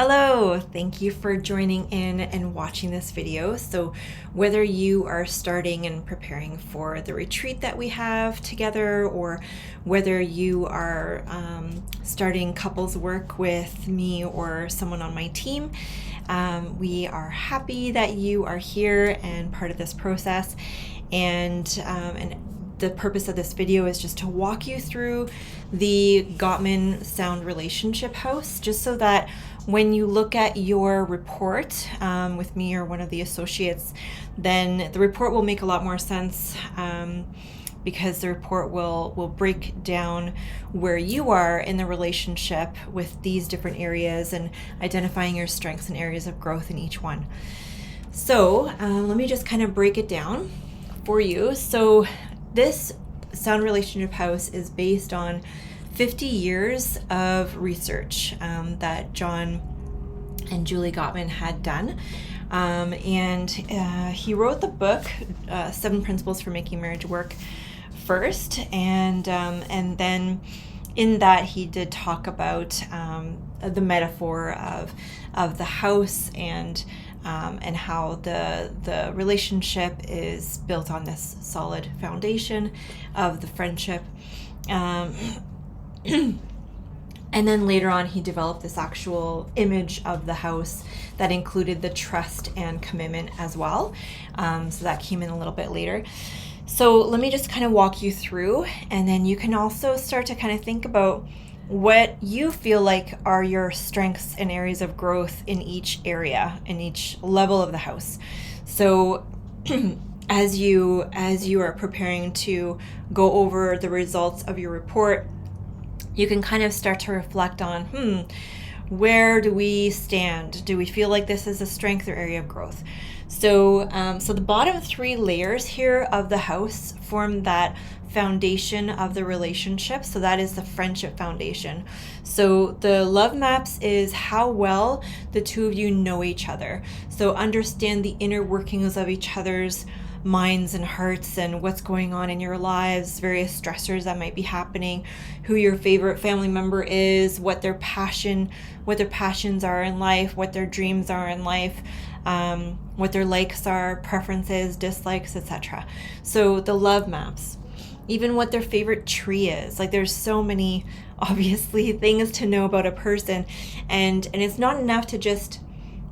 Hello, thank you for joining in and watching this video. So whether you are starting and preparing for the retreat that we have together, or whether you are starting couples work with me or someone on my team, we are happy that you are here and part of this process. And the purpose of this video is just to walk you through the Gottman Sound Relationship House, just so that when you look at your report with me or one of the associates, then the report will make a lot more sense, because the report will break down where you are in the relationship with these different areas and identifying your strengths and areas of growth in each one. So let me just kind of break it down for you. So this Sound Relationship House is based on 50 years of research that John and Julie Gottman had done. And he wrote the book, 7 Principles for Making Marriage Work, first. And then in that he did talk about the metaphor of the house and how the relationship is built on this solid foundation of the friendship. And then later on, he developed this actual image of the house that included the trust and commitment as well. So that came in a little bit later. So let me just kind of walk you through, and then you can also start to kind of think about what you feel like are your strengths and areas of growth in each area, in each level of the house. So as you are preparing to go over the results of your report, you can kind of start to reflect on, where do we stand? Do we feel like this is a strength or area of growth? So the bottom 3 layers here of the house form that foundation of the relationship. So that is the friendship foundation. So the love maps is how well the two of you know each other. So understand the inner workings of each other's minds and hearts and what's going on in your lives, various stressors that might be happening, who your favorite family member is, what their passions are in life, what their dreams are in life, what their likes are, preferences, dislikes, etc. So the love maps, even what their favorite tree is. Like, there's so many obviously things to know about a person, and it's not enough to just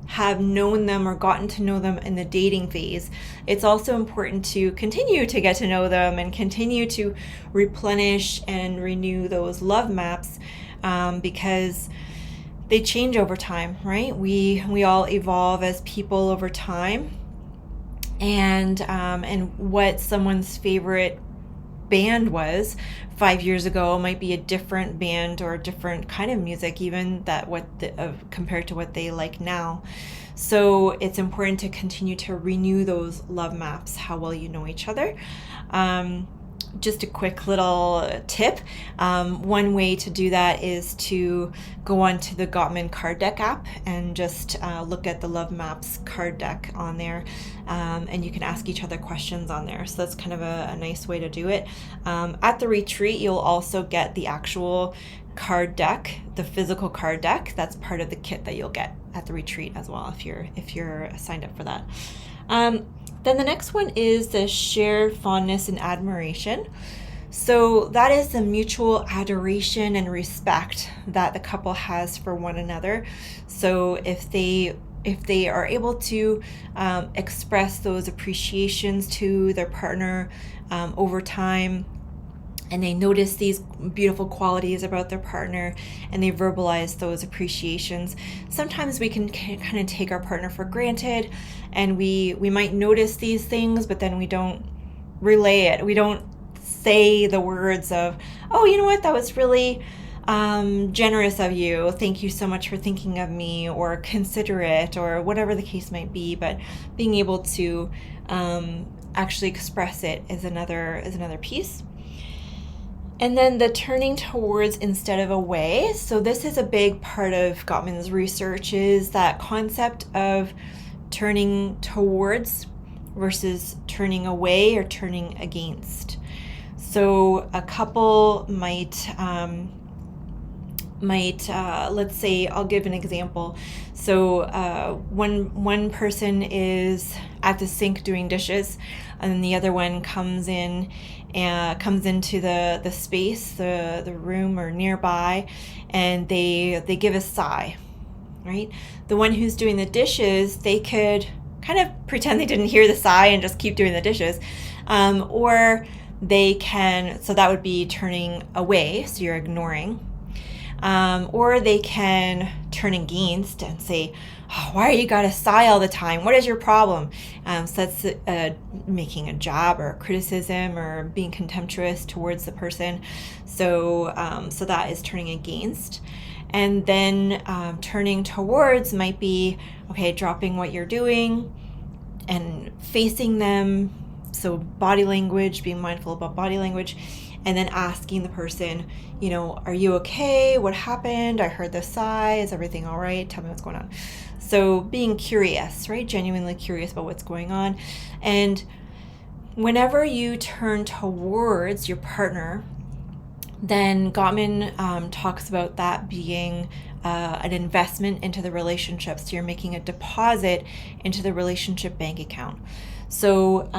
have known them or gotten to know them in the dating phase. It's also important to continue to get to know them and continue to replenish and renew those love maps, because they change over time, right? We all evolve as people over time, and what someone's favorite band was 5 years ago might be a different band or a different kind of music, even compared to what they like now. So it's important to continue to renew those love maps, how well you know each other. Just a quick little tip. One way to do that is to go onto the Gottman card deck app and just look at the Love Maps card deck on there, and you can ask each other questions on there. So that's kind of a nice way to do it. At the retreat, you'll also get the actual card deck, the physical card deck. That's part of the kit that you'll get at the retreat as well, if you're signed up for that. Then the next one is the shared fondness and admiration. So that is the mutual adoration and respect that the couple has for one another. So if they are able to express those appreciations to their partner over time, and they notice these beautiful qualities about their partner, and they verbalize those appreciations. Sometimes we can kind of take our partner for granted, and we might notice these things, but then we don't relay it. We don't say the words of, oh, you know what, that was really generous of you. Thank you so much for thinking of me, or considerate, or whatever the case might be. But being able to actually express it is another piece. And then the turning towards instead of away. So this is a big part of Gottman's research, is that concept of turning towards versus turning away or turning against. So a couple might let's say, I'll give an example. So when one person is at the sink doing dishes, and the other one comes into the space, the room or nearby, and they give a sigh, right? The one who's doing the dishes, they could kind of pretend they didn't hear the sigh and just keep doing the dishes, or they can, so that would be turning away, so you're ignoring. Or they can turn against and say, oh, why are you got to sigh all the time? What is your problem? So that's making a jab or a criticism or being contemptuous towards the person. So that is turning against. And then turning towards might be, okay, dropping what you're doing and facing them. So body language, being mindful about body language. And then asking the person, are you okay? What happened? I heard the sigh. Is everything all right? Tell me what's going on. So being curious, right? Genuinely curious about what's going on. And whenever you turn towards your partner, then Gottman talks about that being an investment into the relationship. So you're making a deposit into the relationship bank account. So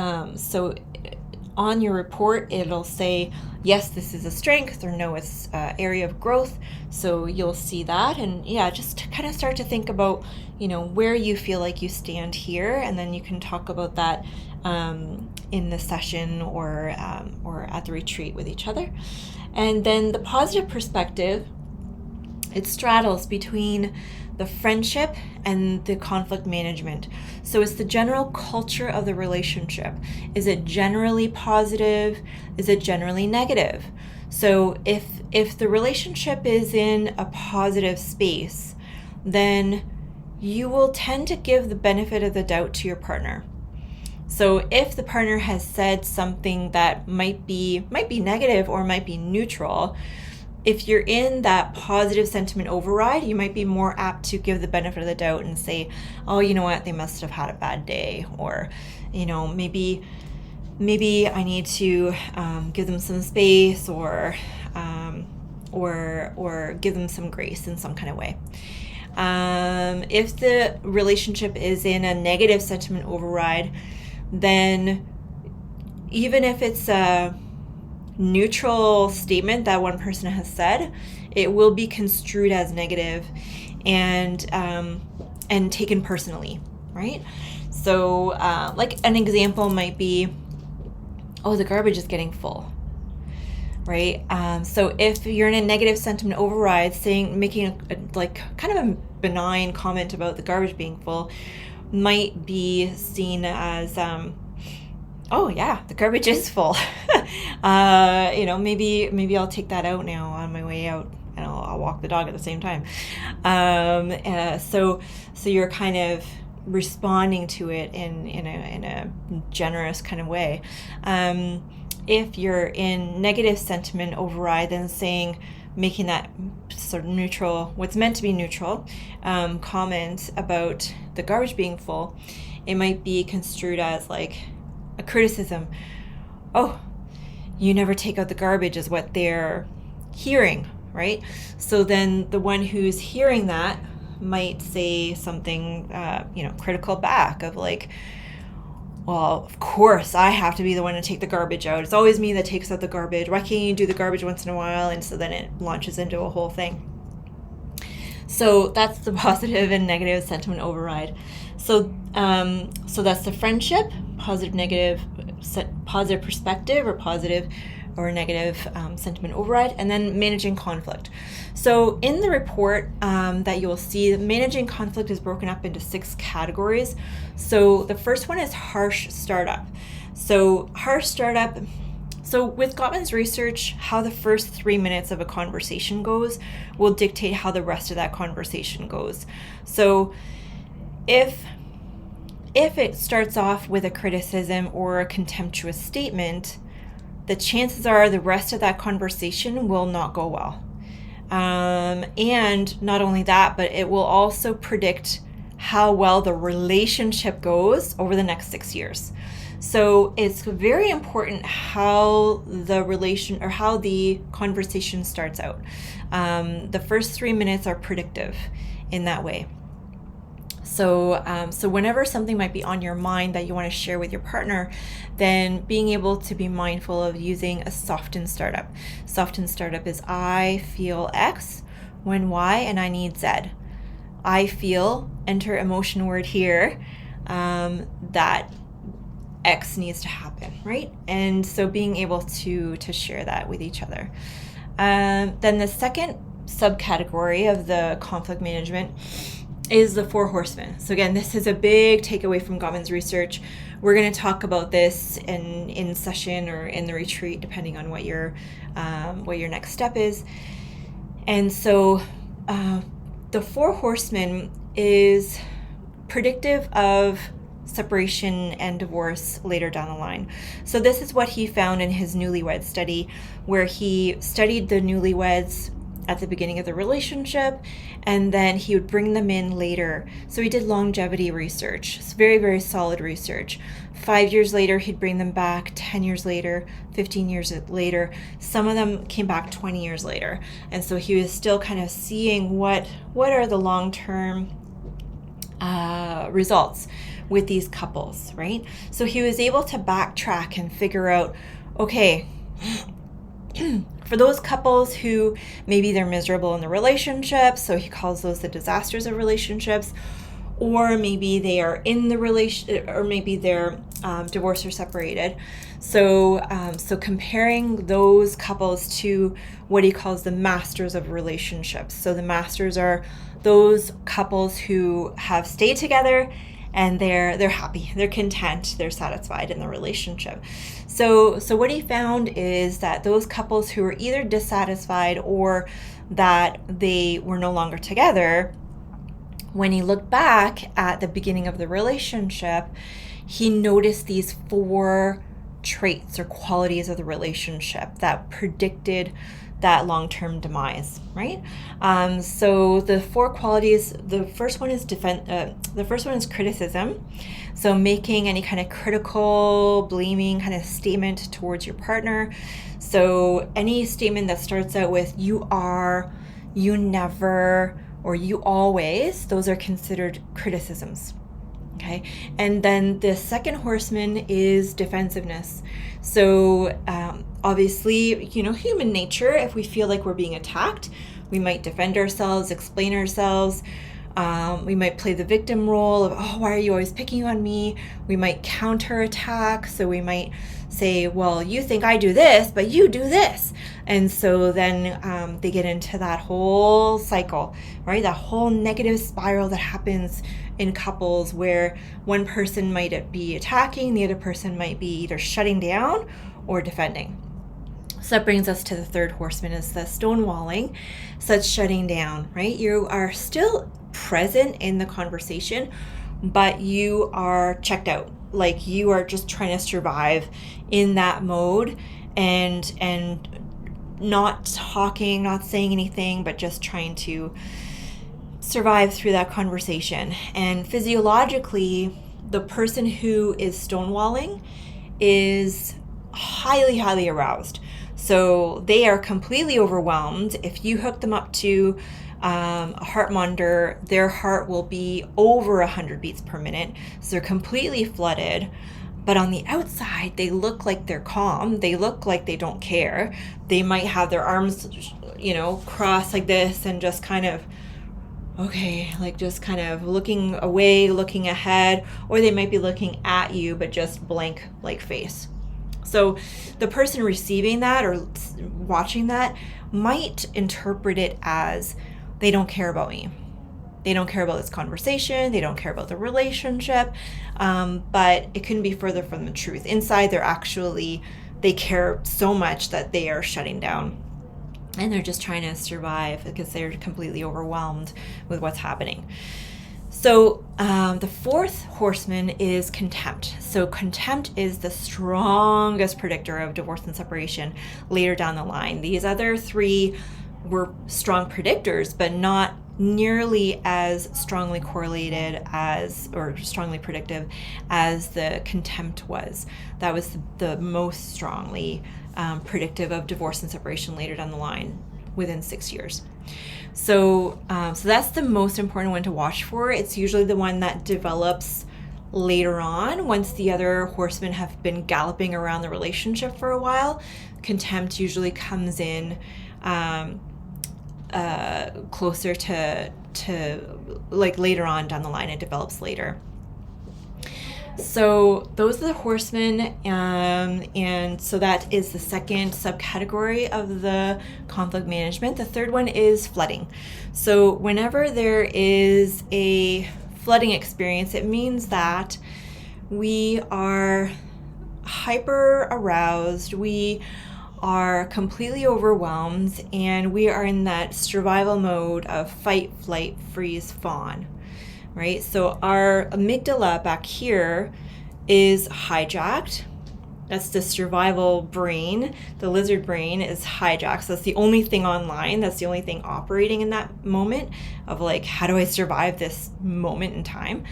on your report, it'll say, yes, this is a strength, or no, it's an area of growth. So you'll see that. And yeah, just to kind of start to think about, where you feel like you stand here. And then you can talk about that in the session or at the retreat with each other. And then the positive perspective, it straddles between the friendship and the conflict management. So it's the general culture of the relationship. Is it generally positive? Is it generally negative? So if the relationship is in a positive space, then you will tend to give the benefit of the doubt to your partner. So if the partner has said something that might be negative or might be neutral, if you're in that positive sentiment override, you might be more apt to give the benefit of the doubt and say, oh, you know what, they must have had a bad day, or maybe I need to give them some space, or give them some grace in some kind of way. If the relationship is in a negative sentiment override, then even if it's a neutral statement that one person has said, it will be construed as negative and taken personally, right? So like an example might be, oh, the garbage is getting full, right? So if you're in a negative sentiment override, making a kind of a benign comment about the garbage being full might be seen as oh yeah, the garbage is full. Maybe I'll take that out now on my way out, and I'll walk the dog at the same time. So you're kind of responding to it in a generous kind of way. If you're in negative sentiment override, then making that sort of neutral, what's meant to be neutral, comment about the garbage being full, it might be construed as like a criticism. Oh, you never take out the garbage is what they're hearing, right? So then the one who's hearing that might say something, critical back of like, well, of course I have to be the one to take the garbage out. It's always me that takes out the garbage. Why can't you do the garbage once in a while? And so then it launches into a whole thing. So that's the positive and negative sentiment override. So that's the friendship, positive perspective, or positive or negative sentiment override, and then managing conflict. So in the report that you'll see, managing conflict is broken up into 6 categories. So the first one is harsh startup. So with Gottman's research, how the first 3 minutes of a conversation goes will dictate how the rest of that conversation goes. So if it starts off with a criticism or a contemptuous statement, the chances are the rest of that conversation will not go well. And not only that, but it will also predict how well the relationship goes over the next 6 years. So it's very important how the conversation starts out. The first 3 minutes are predictive in that way. So whenever something might be on your mind that you want to share with your partner, then being able to be mindful of using a softened startup. Softened startup is I feel X when Y and I need Z. I feel, enter emotion word here, that X needs to happen, right? And so being able to share that with each other. Then the second subcategory of the conflict management is the 4 horsemen. So again, this is a big takeaway from Gottman's research. We're going to talk about this in session or in the retreat, depending on what your next step is. And so the 4 horsemen is predictive of separation and divorce later down the line. So this is what he found in his newlywed study, where he studied the newlyweds at the beginning of the relationship, and then he would bring them in later. So he did longevity research. It's very, very solid research. 5 years later, he'd bring them back. 10 years later, 15 years later. Some of them came back 20 years later. And so he was still kind of seeing what are the long-term results with these couples, right? So he was able to backtrack and figure out, okay, for those couples who maybe they're miserable in the relationship, so he calls those the disasters of relationships, or maybe they are in the relation, or maybe they're divorced or separated. So comparing those couples to what he calls the masters of relationships. So the masters are those couples who have stayed together and they're happy, they're content, they're satisfied in the relationship. So what he found is that those couples who were either dissatisfied or that they were no longer together, when he looked back at the beginning of the relationship, he noticed these 4 traits or qualities of the relationship that predicted that long-term demise, right? So the 4 qualities, the first one is criticism. So making any kind of critical, blaming kind of statement towards your partner. So any statement that starts out with you are, you never, or you always, those are considered criticisms. Okay. And then the second horseman is defensiveness. So obviously, human nature, if we feel like we're being attacked, we might defend ourselves, explain ourselves. We might play the victim role of, oh, why are you always picking on me? We might counterattack. So we might say, well, you think I do this, but you do this. And so then they get into that whole cycle, right? That whole negative spiral that happens in couples where one person might be attacking, the other person might be either shutting down or defending. So that brings us to the third horseman, is the stonewalling. So it's shutting down, right? You are still present in the conversation, but you are checked out. Like you are just trying to survive in that mode and not talking, not saying anything, but just trying to survive through that conversation. And physiologically, the person who is stonewalling is highly, highly aroused. So they are completely overwhelmed. If you hook them up to a heart monitor, their heart will be over 100 beats per minute. So they're completely flooded. But on the outside, they look like they're calm. They look like they don't care. They might have their arms, crossed like this and just kind of, okay, like just kind of looking away, looking ahead, or they might be looking at you, but just blank like face. So the person receiving that or watching that might interpret it as they don't care about me. They don't care about this conversation. They don't care about the relationship. But it couldn't be further from the truth. Inside, they care so much that they are shutting down. And they're just trying to survive because they're completely overwhelmed with what's happening. So the fourth horseman is contempt. So contempt is the strongest predictor of divorce and separation later down the line. These other 3 were strong predictors, but not nearly as strongly correlated as, or strongly predictive as the contempt was. That was the most strongly predictive of divorce and separation later down the line within 6 years. So that's the most important one to watch for. It's usually the one that develops later on, once the other horsemen have been galloping around the relationship for a while. Contempt usually comes in closer to like later on down the line. It develops later. So those are the horsemen, and so that is the second subcategory of the conflict management. The third one is flooding. So whenever there is a flooding experience, it means that we are hyper aroused, we are completely overwhelmed, and we are in that survival mode of fight, flight, freeze, fawn. Right? So our amygdala back here is hijacked. That's the survival brain. The lizard brain is hijacked. So that's the only thing online. That's the only thing operating in that moment of like, how do I survive this moment in time?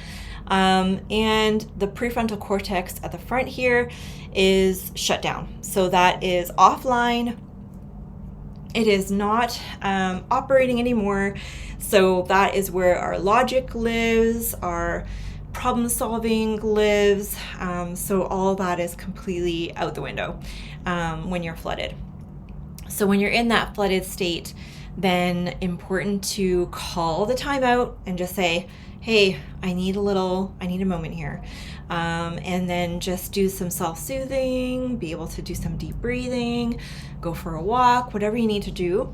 And the prefrontal cortex at the front here is shut down. So that is offline. It is not operating anymore. So that is where our logic lives, our problem solving lives. So all of that is completely out the window when you're flooded. So when you're in that flooded state, then important to call the timeout and just say, hey, I need a moment here. And then just do some self-soothing, be able to do some deep breathing, go for a walk, whatever you need to do.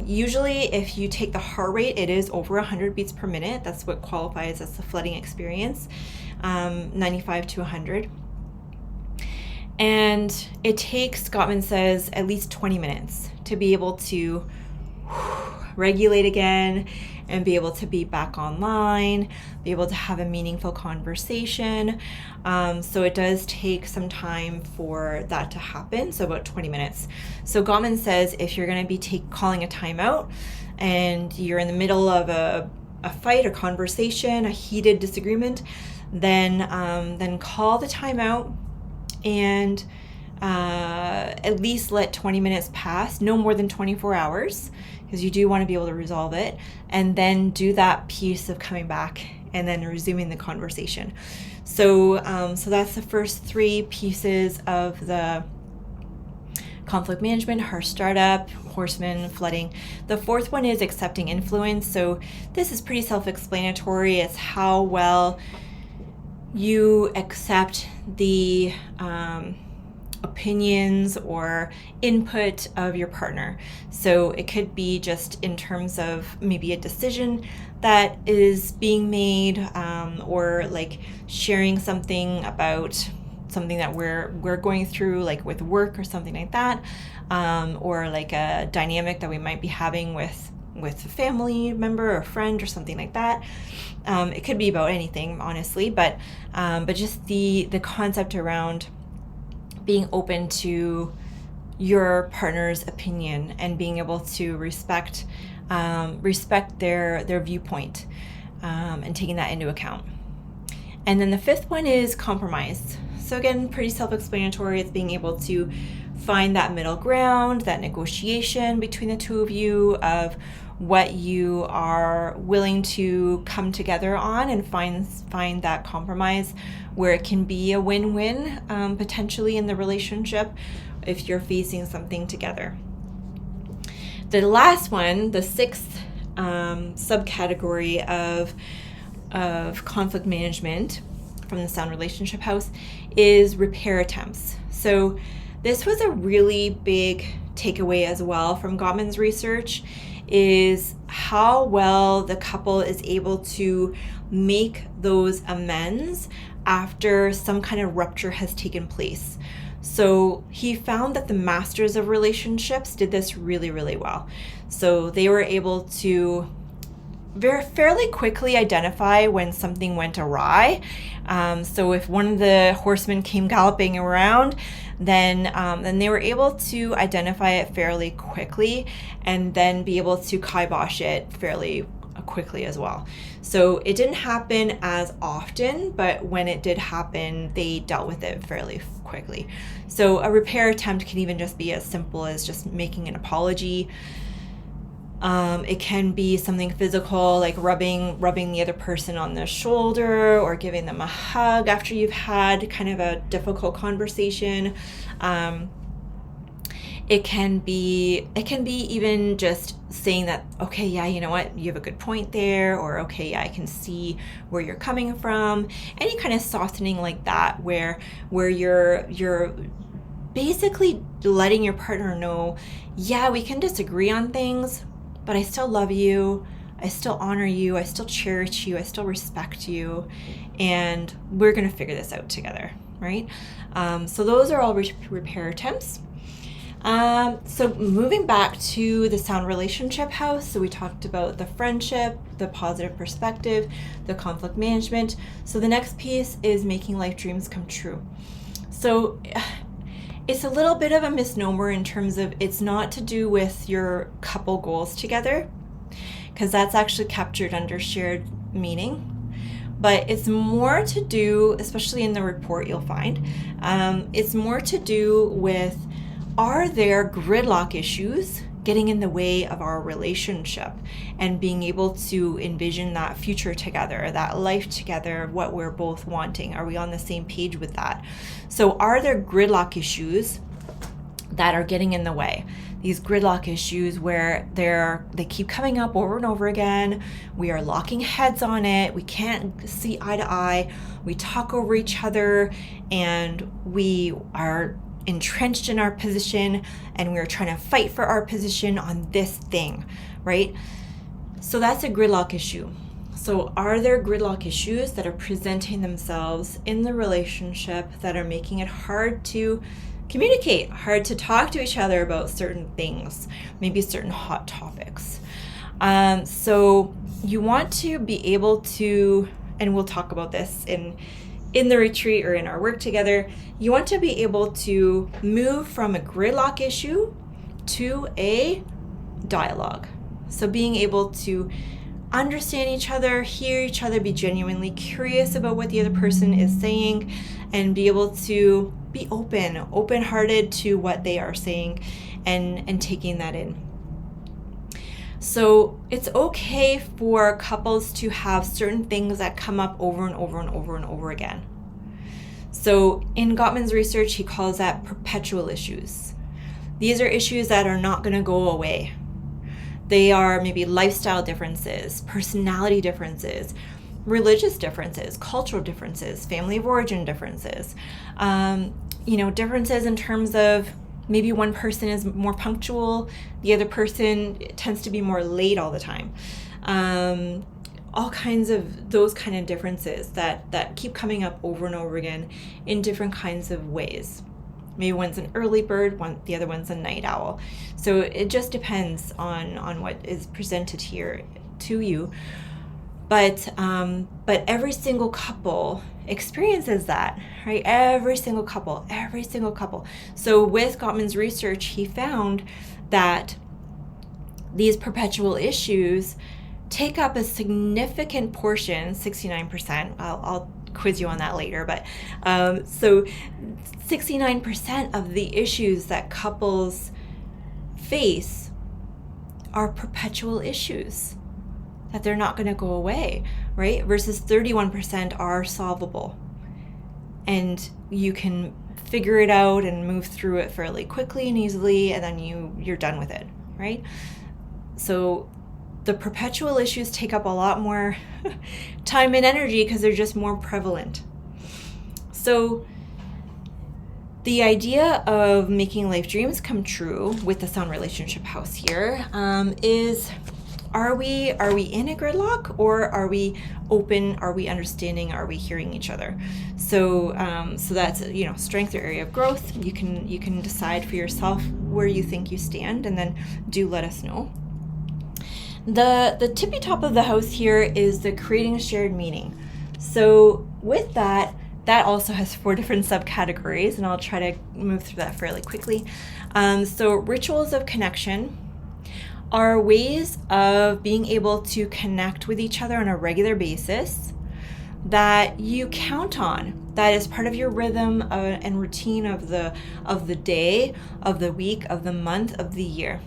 Usually if you take the heart rate, it is over 100 beats per minute. That's what qualifies as the flooding experience, 95 to 100. And it takes, Gottman says, at least 20 minutes to be able to regulate again and be able to be back online, be able to have a meaningful conversation. So it does take some time for that to happen, so about 20 minutes. So Gottman says if you're gonna be calling a timeout and you're in the middle of a fight, a conversation, a heated disagreement, then call the timeout and at least let 20 minutes pass, no more than 24 hours, because you do want to be able to resolve it, and then do that piece of coming back and then resuming the conversation. So that's the first three pieces of the conflict management: harsh startup, horseman, flooding. The fourth one is accepting influence. So this is pretty self-explanatory. It's how well you accept the opinions or input of your partner. So it could be just in terms of maybe a decision that is being made, or like sharing something about something that we're going through, like with work or something like that, or like a dynamic that we might be having with a family member or friend or something like that. It could be about anything, honestly, but just the concept around being open to your partner's opinion and being able to respect their viewpoint, and taking that into account. And then the fifth one is compromise. So again, pretty self-explanatory. It's being able to find that middle ground, that negotiation between the two of you of what you are willing to come together on, and find that compromise where it can be a win-win, potentially in the relationship if you're facing something together. The last one, the sixth subcategory of conflict management from the Sound Relationship House, is repair attempts. So this was a really big takeaway as well from Gottman's research, is how well the couple is able to make those amends after some kind of rupture has taken place. So he found that the masters of relationships did this really, really well. So they were able to fairly quickly identify when something went awry. So if one of the horsemen came galloping around, then they were able to identify it fairly quickly and then be able to kibosh it fairly quickly as well. So it didn't happen as often, but when it did happen, they dealt with it fairly quickly. So a repair attempt can even just be as simple as just making an apology. It can be something physical, like rubbing the other person on the shoulder or giving them a hug after you've had kind of a difficult conversation. It can be even just saying that, okay, yeah, you know what, you have a good point there, or okay, yeah, I can see where you're coming from. Any kind of softening like that, where you're basically letting your partner know, yeah, we can disagree on things, but I still love you, I still honor you, I still cherish you, I still respect you, and we're gonna figure this out together, right? So those are all repair attempts. So moving back to the sound relationship house, so we talked about the friendship, the positive perspective, the conflict management. So the next piece is making life dreams come true. So it's a little bit of a misnomer in terms of it's not to do with your couple goals together, because that's actually captured under shared meaning. But it's more to do, especially in the report you'll find, it's more to do with, are there gridlock issues getting in the way of our relationship and being able to envision that future together, that life together, what we're both wanting? Are we on the same page with that? So are there gridlock issues that are getting in the way? These gridlock issues where they keep coming up over and over again. We are locking heads on it. We can't see eye to eye. We talk over each other and we are entrenched in our position and we're trying to fight for our position on this thing, right? So that's a gridlock issue. So are there gridlock issues that are presenting themselves in the relationship that are making it hard to communicate, hard to talk to each other about certain things, maybe certain hot topics? So you want to be able to, and we'll talk about this in the retreat or in our work together, you want to be able to move from a gridlock issue to a dialogue. So being able to understand each other, hear each other, be genuinely curious about what the other person is saying, and be able to be open-hearted to what they are saying and taking that in. So it's okay for couples to have certain things that come up over and over and over and over again. So in Gottman's research, he calls that perpetual issues. These are issues that are not going to go away. They are maybe lifestyle differences, personality differences, religious differences, cultural differences, family of origin differences, differences in terms of maybe one person is more punctual, the other person tends to be more late all the time. All kinds of those kind of differences that keep coming up over and over again in different kinds of ways. Maybe one's an early bird, the other one's a night owl. So it just depends on what is presented here to you. But every single couple experiences that, right? Every single couple. So with Gottman's research, he found that these perpetual issues take up a significant portion, 69%. I'll quiz you on that later, but so 69% of the issues that couples face are perpetual issues, that they're not going to go away, right? Versus 31% are solvable. And you can figure it out and move through it fairly quickly and easily, and then you're done with it, right? So the perpetual issues take up a lot more time and energy because they're just more prevalent. So the idea of making life dreams come true with the sound relationship house here is, are we in a gridlock, or are we open? Are we understanding? Are we hearing each other? So that's strength or area of growth. You can decide for yourself where you think you stand, and then do let us know. The tippy top of the house here is the creating a shared meaning. So with that also has 4 different subcategories, and I'll try to move through that fairly quickly. So rituals of connection are ways of being able to connect with each other on a regular basis that you count on, that is part of your rhythm and routine of the day, of the week, of the month, of the year.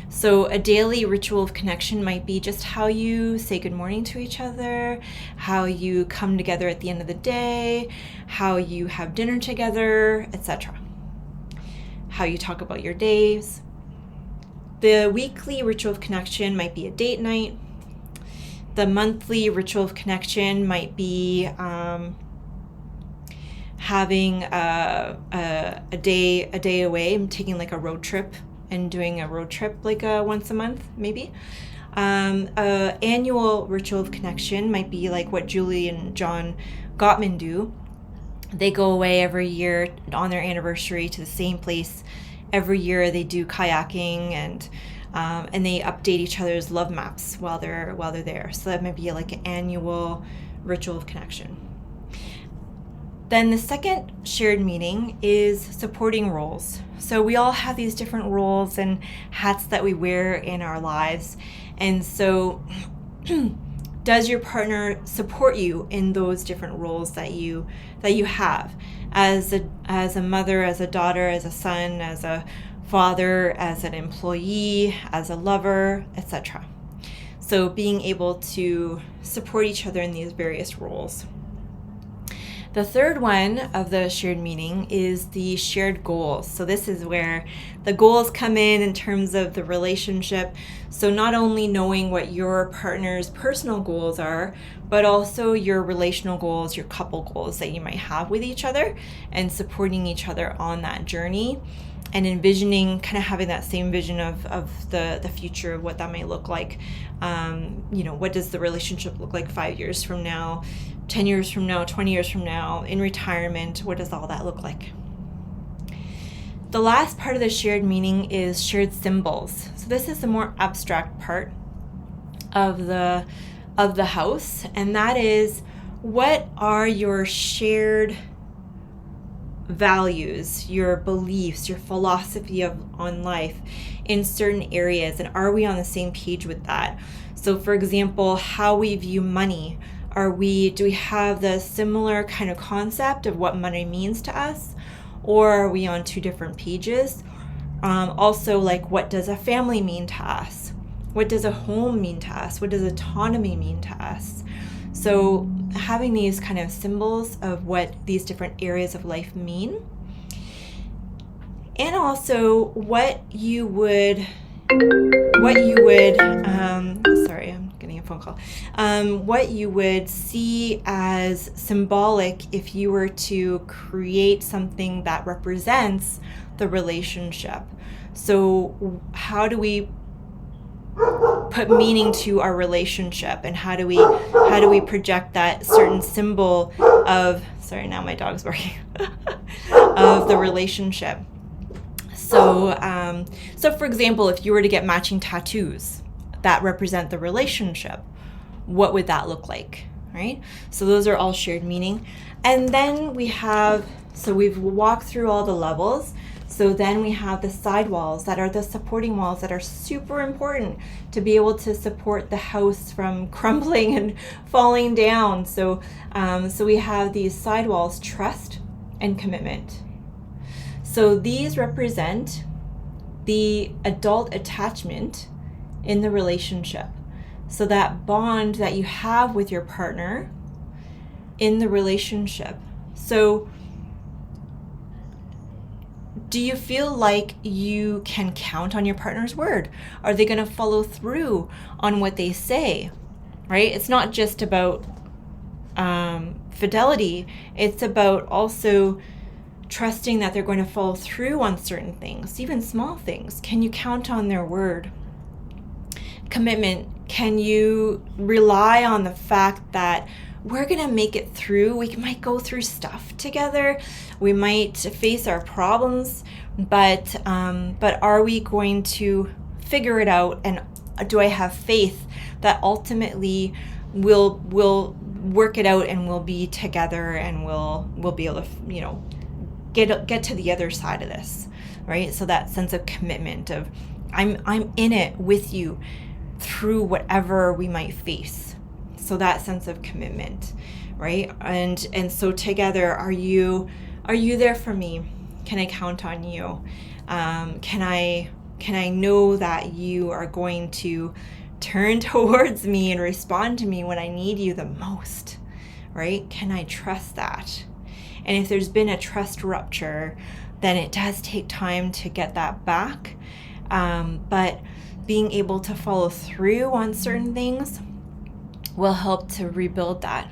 So a daily ritual of connection might be just how you say good morning to each other, how you come together at the end of the day, how you have dinner together, etc. How you talk about your days. The weekly ritual of connection might be a date night. The monthly ritual of connection might be having a day away. I'm taking like a road trip and doing a road trip like once a month, maybe. Annual ritual of connection might be like what Julie and John Gottman do. They go away every year on their anniversary to the same place. Every year they do kayaking and they update each other's love maps while they're there. So that might be like an annual ritual of connection. Then the second shared meaning is supporting roles. So we all have these different roles and hats that we wear in our lives. And so does your partner support you in those different roles that you have as a mother, as a daughter, as a son, as a father, as an employee, as a lover, etc. So being able to support each other in these various roles. The third one of the shared meaning is the shared goals. So this is where the goals come in terms of the relationship. So not only knowing what your partner's personal goals are, but also your relational goals, your couple goals that you might have with each other, and supporting each other on that journey and envisioning, kind of having that same vision of the future of what that might look like. What does the relationship look like 5 years from now, 10 years from now, 20 years from now, in retirement? What does all that look like? The last part of the shared meaning is shared symbols. So this is the more abstract part of the house, and that is, what are your shared values, your beliefs, your philosophy on life in certain areas, and are we on the same page with that? So for example, how we view money. Do we have the similar kind of concept of what money means to us, or are we on 2 different pages? Also, like, what does a family mean to us? What does a home mean to us? What does autonomy mean to us? So having these kind of symbols of what these different areas of life mean, and also what you would sorry, I'm getting a phone call. What you would see as symbolic if you were to create something that represents the relationship. So how do we put meaning to our relationship, and how do we project that certain symbol of, sorry, now my dog's barking, of the relationship? So for example, if you were to get matching tattoos that represent the relationship, what would that look like, right? So those are all shared meaning. And then we've walked through all the levels. So then we have the side walls that are the supporting walls that are super important to be able to support the house from crumbling and falling down. So we have these side walls: trust and commitment. So these represent the adult attachment in the relationship. So that bond that you have with your partner in the relationship. So do you feel like you can count on your partner's word? Are they going to follow through on what they say, right? It's not just about fidelity. It's about also trusting that they're going to follow through on certain things, even small things. Can you count on their word? Commitment. Can you rely on the fact that we're going to make it through? We might go through stuff together. We might face our problems, but are we going to figure it out do I have faith that ultimately we'll work it out and we'll be together and we'll be able to, you know, get to the other side of this, right? So that sense of commitment of I'm in it with you through whatever we might face. So that sense of commitment, right? And so together, are you there for me? Can I count on you? Can I know that you are going to turn towards me and respond to me when I need you the most, right? Can I trust that? And if there's been a trust rupture, then it does take time to get that back. But being able to follow through on certain things will help to rebuild that.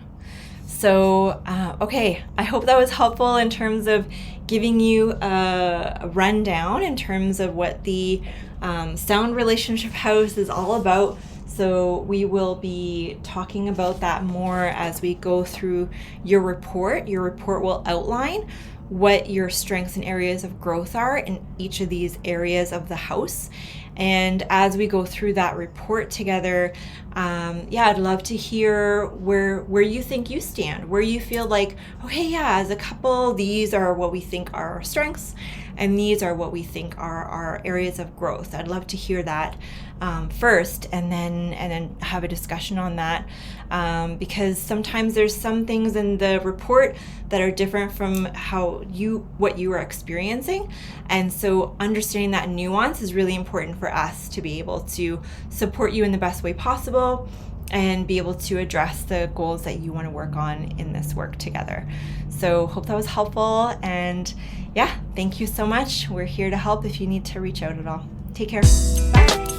So, okay, I hope that was helpful in terms of giving you a rundown in terms of what the Sound Relationship House is all about. So we will be talking about that more as we go through your report. Your report will outline what your strengths and areas of growth are in each of these areas of the house. And as we go through that report together, I'd love to hear where you think you stand, where you feel like, okay, yeah, as a couple, these are what we think are our strengths, and these are what we think are our areas of growth. I'd love to hear that first, and then have a discussion on that, because sometimes there's some things in the report that are different from what you are experiencing, and so understanding that nuance is really important for us to be able to support you in the best way possible and be able to address the goals that you want to work on in this work together. So hope that was helpful, and yeah, thank you so much. We're here to help if you need to reach out at all. Take care. Bye.